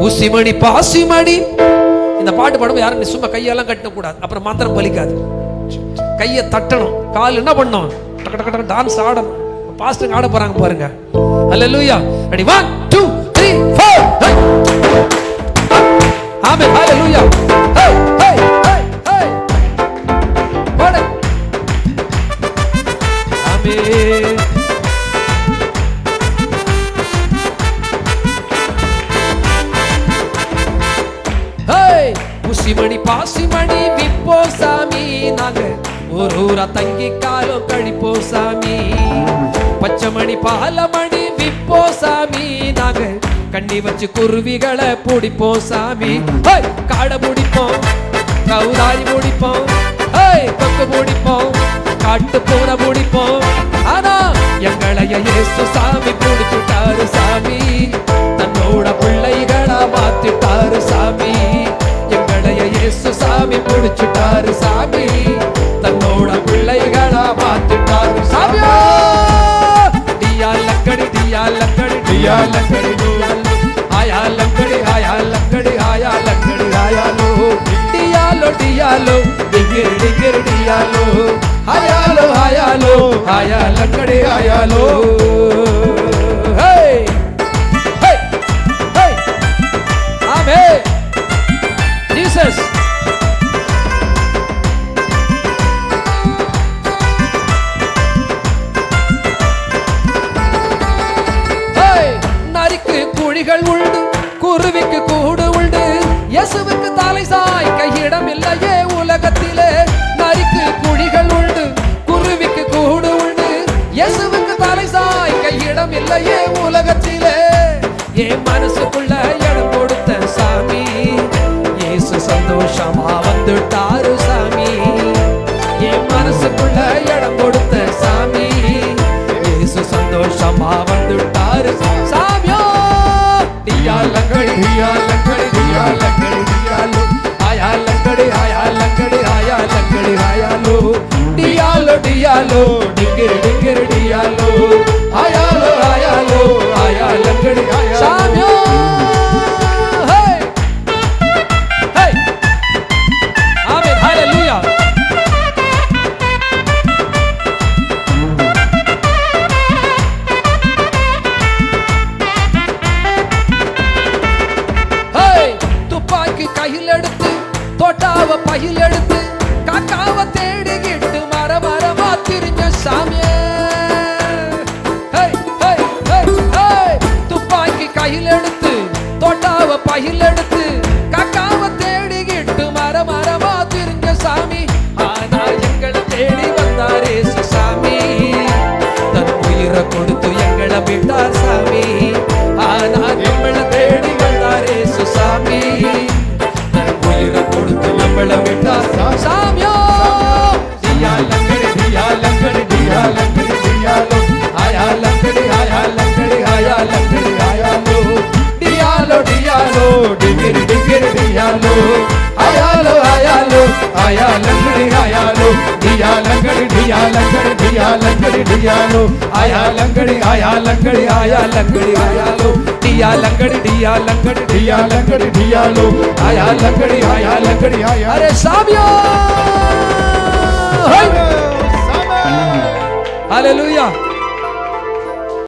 ஊசிமணி பாசிமணி. இந்த பாட்டு பாடும்போது யாரும் சும்மா கையெல்லாம் கட்டக்கூடாது, அப்புறம் மாத்திரம் பலிக்காது. கையை தட்டணும், கால் என்ன பண்ணணும், டக்கு டக்கு டக்கு டான்ஸ் ஆடணும். பாஸ்டர் ஆட போறாங்க பாருங்க. ஹல்லேலூயா. ரெடி 1 2 3 4. ஆமென். ஹல்லேலூயா. ஹே ஹே ஹே ஹே. பாடு. ஆமென். ஊசிமணி பாசிமணி விப்போ சாமி, நாங்க ஒரு ஊரா தங்கி காலம் கழிப்போ சாமி. பச்சைமணி பாலமணி விப்போ சாமி, நாங்க கண்ணி வச்சு குருவிகளை பிடிப்போம் சாமி. காடை பிடிப்போம், கௌதாரி பிடிப்போம், கொக்கு பிடிப்போம், காட்டு பூனை பிடிப்போம். ஆனா எங்களைய இயேசு சாமி பிடிச்சுட்டாரு சாமி, தன்னோட பிள்ளைகளா மாத்திட்டாரு சாமி. இயேசு சாமி பிடிச்சுட்டாரு சாமி, தன்னோட பிள்ளைகளா மாத்திட்டாரு சாமி. டியா லக்கடி டியா லக்கடி டியா லக்கடி ஆயா லக்கடி ஆயா லக்கடி ஆயா லக்கடி ஆயாலோ டியாலோ டியாலோ டிகிரி டிகிரி டியாலோ ஆயாலோ ஆயாலோ ஆயா லக்கடி ஆயாலோ. ஹே ஹே ஹே ஆமென். ஜீசஸ். நரிக்கு குழிகள் உண்டு, குருவிக்கு கூடு உண்டு, இயேசுவுக்கு தலை சாய்க்க இடம் இல்லையே உலகத்திலே. நரிக்கு குழிகள் உண்டு, குருவிக்கு கூடு உண்டு, இயேசுவுக்கு தலை சாய்க்க இடம் இல்லையே உலகத்திலே. என் மனசுக்குள்ள இடம் கொடுத்த சாமி, இயேசு சந்தோஷமா வந்துட்டாரு சாமி. என் மனசுக்குள்ள இடம் கொடுத்த சாமி, இயேசு சந்தோஷமா வந்துட்டாரு சாமியோ. டியா லங்கடி டியா லங்கடி டியா லங்கடி டியாலோ ஆயா லங்கடி ஆயா லங்கடி ஆயா லங்கடி ஆயாலோ டியாலோ டியாலோ டிங்கிரி டிங்கிரி டியாலோ ஆயாலோ ஆயாலோ ஆயா லங்கடி சாமியோ. கையில் எடுத்து தோட்டாவ பையில் எடுத்து காக்காவ தேடிக்கிட்டு மர மரமா திரிஞ்ச சாமியே. துப்பாக்கி கையில் எடுத்து தோட்டாவ பையில் எடுத்து காக்காவ தேடிக்கிட்டு மர மரமா திரிஞ்ச சாமி. ஆனா எங்களை தேடி வந்தாரே சாமி, தன் உயிரை கொடுத்து எங்களை விட்டார் சாமி. ஆனா எங்களை தேடி வந்தாரே சாமி, கொடுத்து நம்மள விட்டா சாமியோ. டியா லங்கடி டியா லங்கடி டியா லங்கடி டியாலோ ஆயா லங்கடி ஆயா லங்கடி ஆயா லங்கடி ஆயாலோ டியாலோ டியாலோ டிகிரி டிகிரி டியாலோ ஆயாலோ ஆயாலோ ஆயா லங்கடி ஆயாலோ டியா லங்கடி டியா லங்கடி டியா லங்கடி டியாலோ ஆயா லங்கடி ஆயா லங்கடி ஆயா லங்கடி ஆயாலோ டியா லங்கடி டியா லங்கடி டியா லங்கடி டியாலோ ஆயா லங்கடி ஆயா லங்கடி ஆயா. அரே சாமியோ. ஹalleluya.